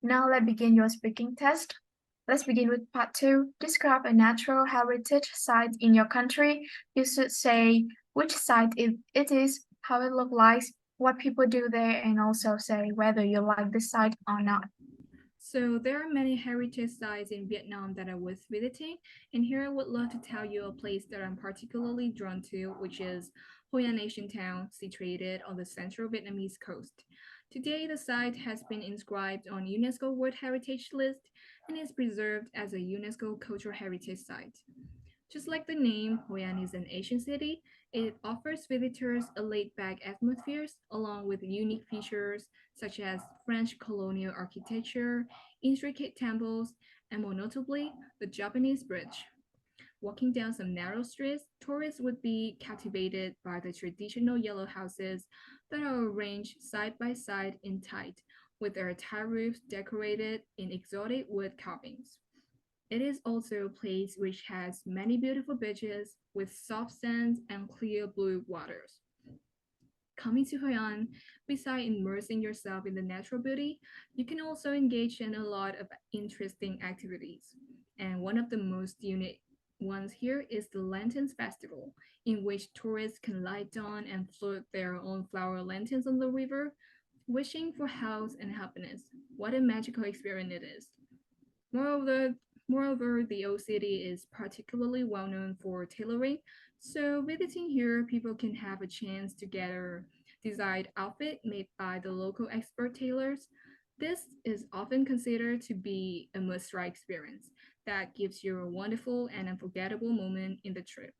Now let's begin your speaking test. Let's begin with part two. Describe a natural heritage site in your country. You should say which site it is, how it looks like, what people do there, and also say whether you like the site or not. So there are many heritage sites in Vietnam that I was visiting, and here I would love to tell you a place that I'm particularly drawn to, which is Hoi An Nation Town, situated on the central Vietnamese coast. Today, the site has been inscribed on UNESCO World Heritage List and is preserved as a UNESCO Cultural Heritage Site. Just like the name, Hoi An is an Asian city. It offers visitors a laid-back atmosphere along with unique features such as French colonial architecture, intricate temples, and more notably, the Japanese bridge. Walking down some narrow streets, tourists would be captivated by the traditional yellow houses that are arranged side by side in tight, with their tile roofs decorated in exotic wood carvings. It is also a place which has many beautiful beaches with soft sands and clear blue waters. Coming to Hoi An, besides immersing yourself in the natural beauty, you can also engage in a lot of interesting activities. And one of the most unique ones here is the Lanterns Festival, in which tourists can light on and float their own flower lanterns on the river, wishing for health and happiness. What a magical experience it is! Moreover, Moreover, the old city is particularly well known for tailoring, so visiting here, people can have a chance to get a desired outfit made by the local expert tailors. This is often considered to be a must-try experience that gives you a wonderful and unforgettable moment in the trip.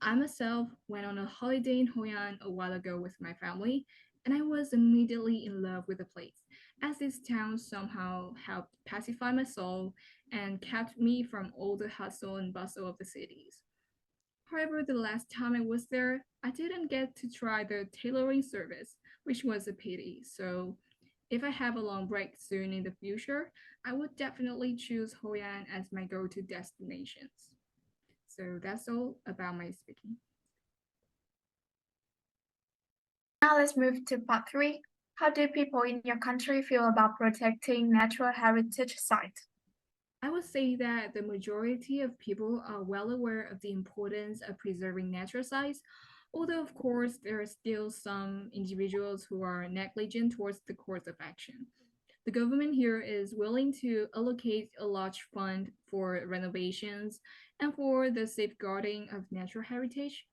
I myself went on a holiday in Hoi An a while ago with my family, and I was immediately in love with the place, as this town somehow helped pacify my soul and kept me from all the hustle and bustle of the cities. However, the last time I was there, I didn't get to try the tailoring service, which was a pity. So, if I have a long break soon in the future, I would definitely choose Hoi An as my go to destinations. So, that's all about my speaking. Now let's move to part three. How do people in your country feel about protecting natural heritage sites? I would say that the majority of people are well aware of the importance of preserving natural sites, although, of course, there are still some individuals who are negligent towards the course of action. The government here is willing to allocate a large fund for renovations and for the safeguarding of natural heritage.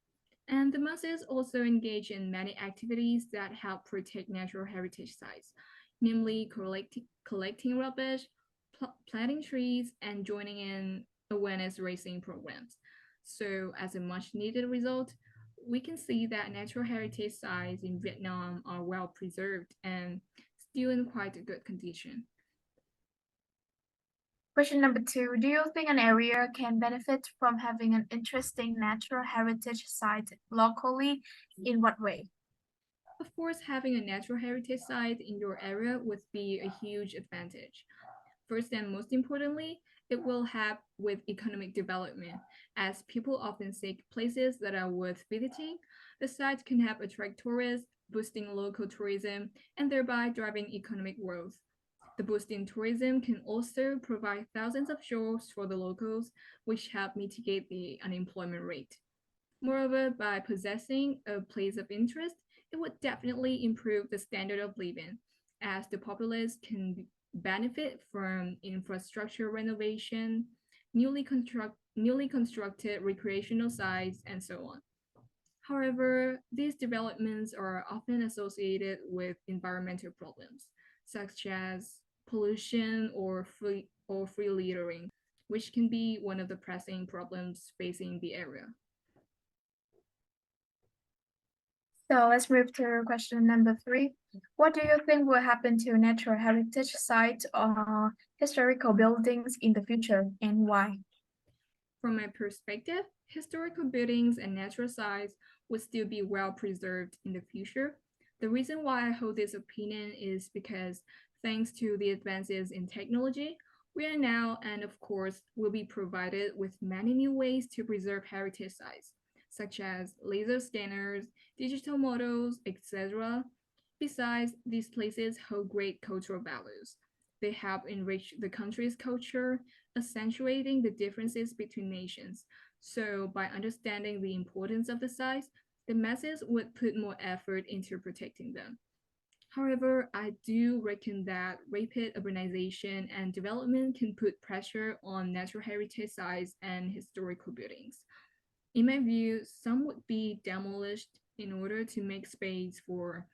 And the masses also engage in many activities that help protect natural heritage sites, namely collecting rubbish, planting trees, and joining in awareness raising programs. So, as a much needed result, we can see that natural heritage sites in Vietnam are well preserved and still in quite a good condition. Question number two. Do you think an area can benefit from having an interesting natural heritage site locally? In what way? Of course, having a natural heritage site in your area would be a huge advantage. First and most importantly, it will help with economic development, as people often seek places that are worth visiting. The site can help attract tourists, boosting local tourism, and thereby driving economic growth. The boost in tourism can also provide thousands of jobs for the locals, which help mitigate the unemployment rate. Moreover, by possessing a place of interest, it would definitely improve the standard of living, as the populace can benefit from infrastructure renovation, newly constructed recreational sites, and so on. However, these developments are often associated with environmental problems, such as pollution or free littering, which can be one of the pressing problems facing the area. So let's move to question number three. What do you think will happen to natural heritage sites or historical buildings in the future and why? From my perspective, historical buildings and natural sites would still be well preserved in the future. The reason why I hold this opinion is because thanks to the advances in technology, we are now and of course will be provided with many new ways to preserve heritage sites, such as laser scanners, digital models, etc. Besides, these places hold great cultural values. they help enrich the country's culture, accentuating the differences between nations. So, by understanding the importance of the sites, the masses would put more effort into protecting them. However, I do reckon that rapid urbanization and development can put pressure on natural heritage sites and historical buildings. In my view, some would be demolished in order to make space for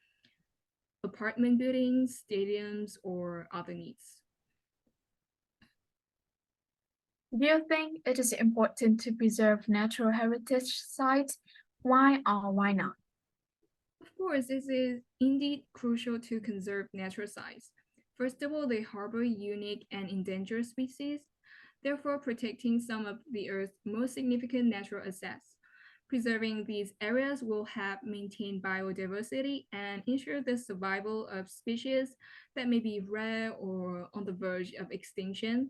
apartment buildings, stadiums, or other needs. Do you think it is important to preserve natural heritage sites? Why or why not? Of course, this is indeed crucial to conserve natural sites. First of all, they harbor unique and endangered species, therefore protecting some of the Earth's most significant natural assets. Preserving these areas will help maintain biodiversity and ensure the survival of species that may be rare or on the verge of extinction.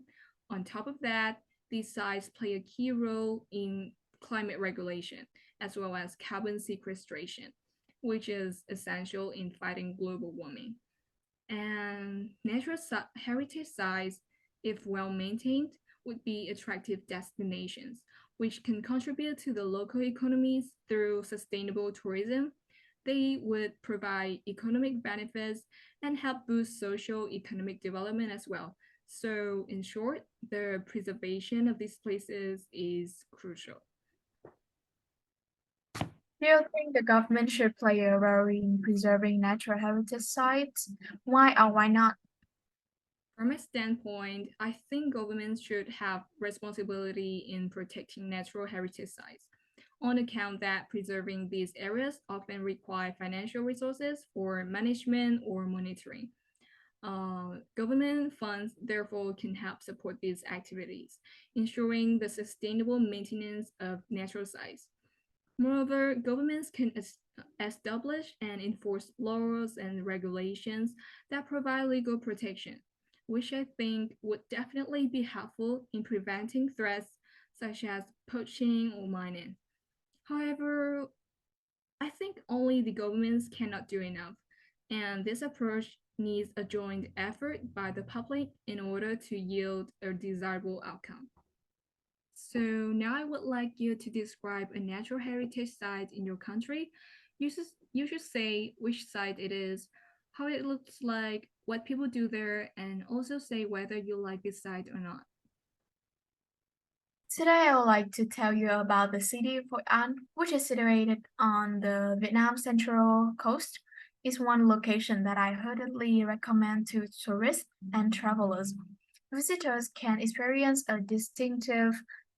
On top of that, these sites play a key role in climate regulation as well as carbon sequestration, which is essential in fighting global warming. And heritage sites, if well maintained, would be attractive destinations, which can contribute to the local economies through sustainable tourism. They would provide economic benefits and help boost social economic development as well. So, in short, the preservation of these places is crucial. Do you think the government should play a role in preserving natural heritage sites? Why or why not? From my standpoint, I think governments should have responsibility in protecting natural heritage sites, on account that preserving these areas often require financial resources for management or monitoring. Government funds therefore can help support these activities, ensuring the sustainable maintenance of natural sites. Moreover, governments can establish and enforce laws and regulations that provide legal protection, which I think would definitely be helpful in preventing threats such as poaching or mining. However, I think only the governments cannot do enough, and this approach needs a joint effort by the public in order to yield a desirable outcome. So now I would like you to describe a natural heritage site in your country. You should say which site it is, how it looks like, what people do there, and also say whether you like this site or not. Today, I would like to tell you about the city of Hội An, which is situated on the Vietnam Central Coast. It's one location that I heartily recommend to tourists and travelers. Visitors can experience a distinctive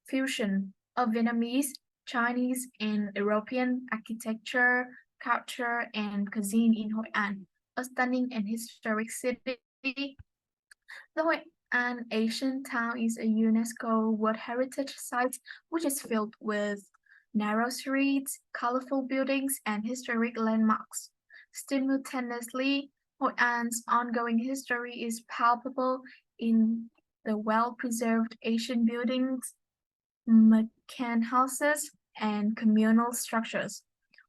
fusion of Vietnamese, Chinese, and European architecture, culture, and cuisine in Hội An, a stunning and historic city. The Hoi An ancient town is a UNESCO World Heritage Site, which is filled with narrow streets, colorful buildings, and historic landmarks. Simultaneously, Hoi An's ongoing history is palpable in the well-preserved ancient buildings, McCann houses, and communal structures.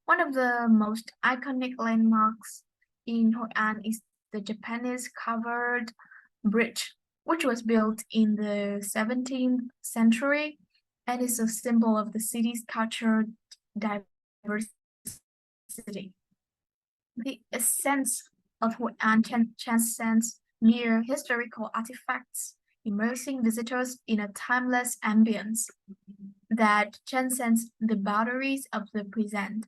One of the most iconic landmarks in Hoi An is the Japanese covered bridge, which was built in the 17th century and is a symbol of the city's cultural diversity. The essence of Hội An transcends mere historical artifacts, immersing visitors in a timeless ambience that transcends the boundaries of the present.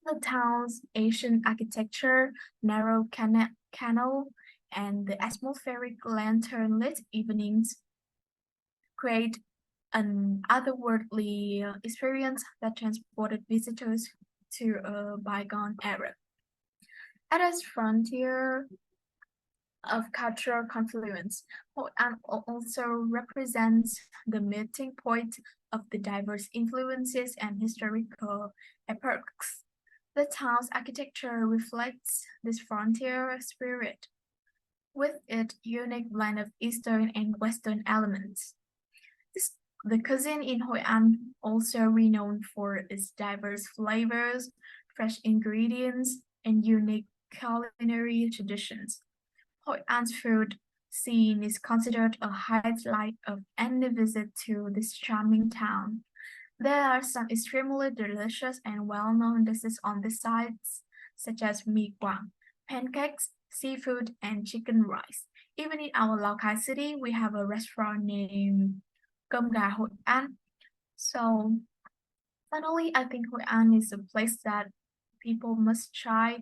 The town's ancient architecture, narrow canal, and the atmospheric lantern-lit evenings create an otherworldly experience that transported visitors to a bygone era. At its frontier of cultural confluence, Hội An also represents the meeting point of the diverse influences and historical epochs. The town's architecture reflects this frontier spirit, with its unique blend of Eastern and Western elements. The cuisine in Hoi An, also renowned for its diverse flavors, fresh ingredients, and unique culinary traditions. Hoi An's food scene is considered a highlight of any visit to this charming town. There are some extremely delicious and well-known dishes on the sides, such as mi quang, pancakes, seafood, and chicken rice. Even in our local city, we have a restaurant named Cơm Gà Hội An. So, finally, I think Hội An is a place that people must try.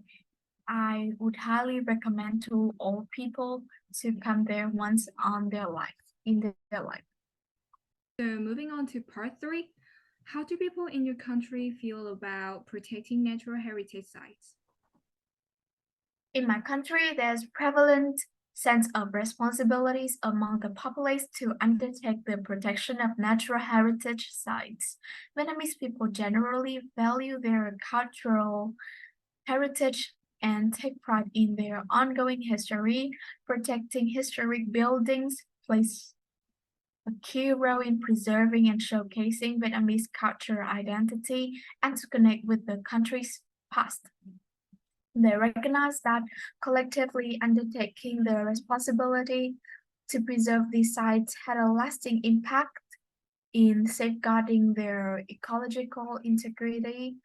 I would highly recommend to all people to come there once on their life, in their life. So moving on to part 3, how do people in your country feel about protecting natural heritage sites? In my country, there's prevalent sense of responsibilities among the populace to undertake the protection of natural heritage sites. Vietnamese people generally value their cultural heritage and take pride in their ongoing history. Protecting historic buildings plays a key role in preserving and showcasing Vietnamese cultural identity and to connect with the country's past. They recognize that collectively undertaking the responsibility to preserve these sites had a lasting impact in safeguarding their ecological integrity.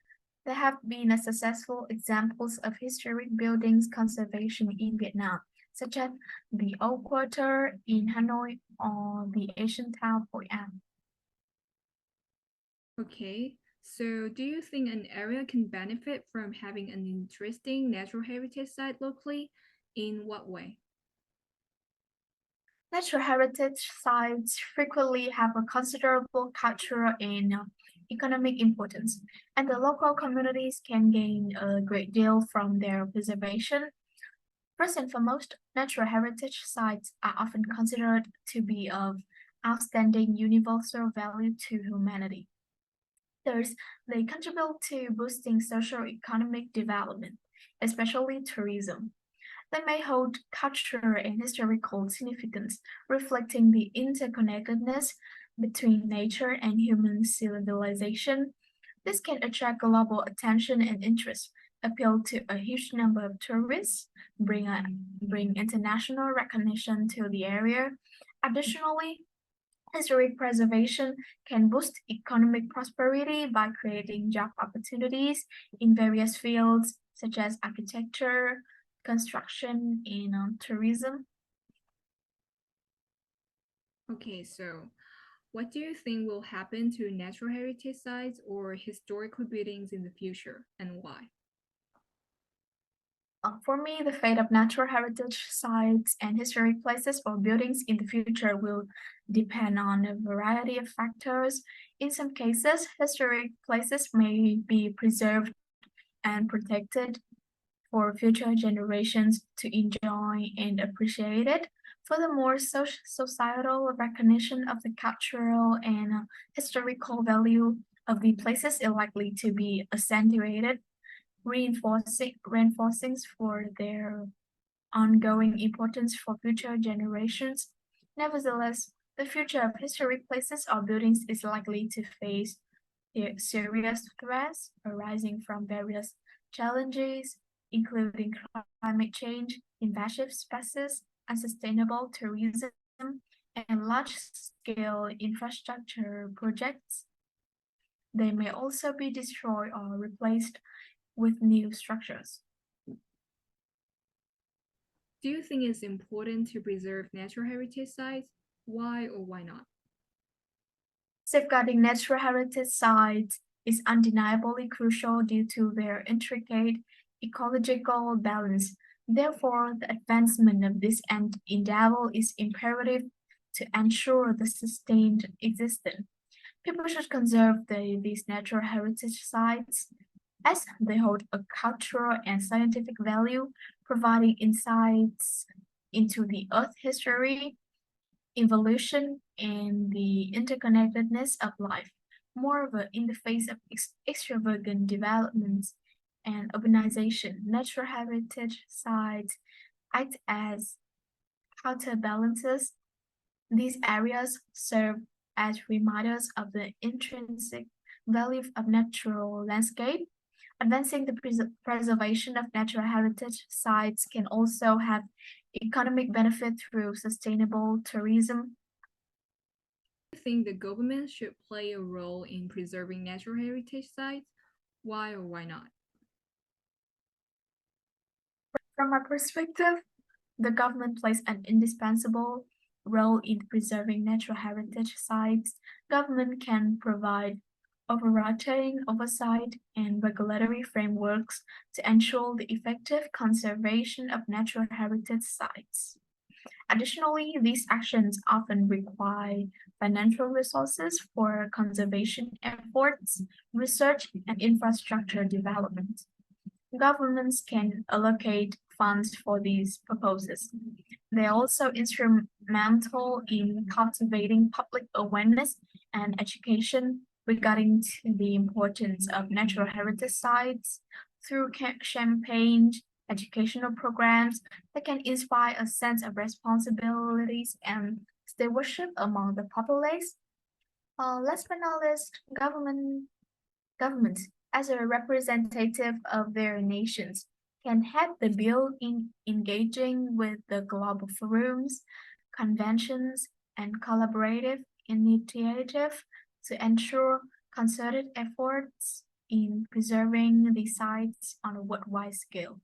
There have been successful examples of historic buildings conservation in Vietnam, such as the Old Quarter in Hanoi or the ancient town Hội An. Okay, so do you think an area can benefit from having an interesting natural heritage site locally? In what way? Natural heritage sites frequently have a considerable cultural and economic importance, and the local communities can gain a great deal from their preservation. First and foremost, natural heritage sites are often considered to be of outstanding universal value to humanity. Thus, they contribute to boosting socio-economic development, especially tourism. They may hold cultural and historical significance, reflecting the interconnectedness between nature and human civilization. This can attract global attention and interest, appeal to a huge number of tourists, bring international recognition to the area. Additionally, historic preservation can boost economic prosperity by creating job opportunities in various fields such as architecture, construction, and tourism. Okay, so what do you think will happen to natural heritage sites or historical buildings in the future, and why? For me, the fate of natural heritage sites and historic places or buildings in the future will depend on a variety of factors. In some cases, historic places may be preserved and protected for future generations to enjoy and appreciate it. Furthermore, societal recognition of the cultural and historical value of the places is likely to be accentuated, reinforcing for their ongoing importance for future generations. Nevertheless, the future of historic places or buildings is likely to face serious threats arising from various challenges, including climate change, invasive species, unsustainable tourism, and large-scale infrastructure projects. They may also be destroyed or replaced with new structures. Do you think it's important to preserve natural heritage sites? Why or why not? Safeguarding natural heritage sites is undeniably crucial due to their intricate ecological balance. Therefore, the advancement of this endeavor is imperative to ensure the sustained existence. People should conserve these natural heritage sites as they hold a cultural and scientific value, providing insights into the Earth history, evolution, and the interconnectedness of life. Moreover, in the face of extravagant developments and urbanization, natural heritage sites act as counterbalances. These areas serve as reminders of the intrinsic value of natural landscape. Advancing the preservation of natural heritage sites can also have economic benefit through sustainable tourism. I think the government should play a role in preserving natural heritage sites. Why or why not? From my perspective, the government plays an indispensable role in preserving natural heritage sites. Government can provide overarching oversight and regulatory frameworks to ensure the effective conservation of natural heritage sites. Additionally, these actions often require financial resources for conservation efforts, research, and infrastructure development. Governments can allocate funds for these purposes. They are also instrumental in cultivating public awareness and education regarding to the importance of natural heritage sites through campaigns, educational programs that can inspire a sense of responsibilities and stewardship among the populace. Last but not least, governments, as a representative of their nations, can head the bill in engaging with the global forums, conventions, and collaborative initiative to ensure concerted efforts in preserving the sites on a worldwide scale.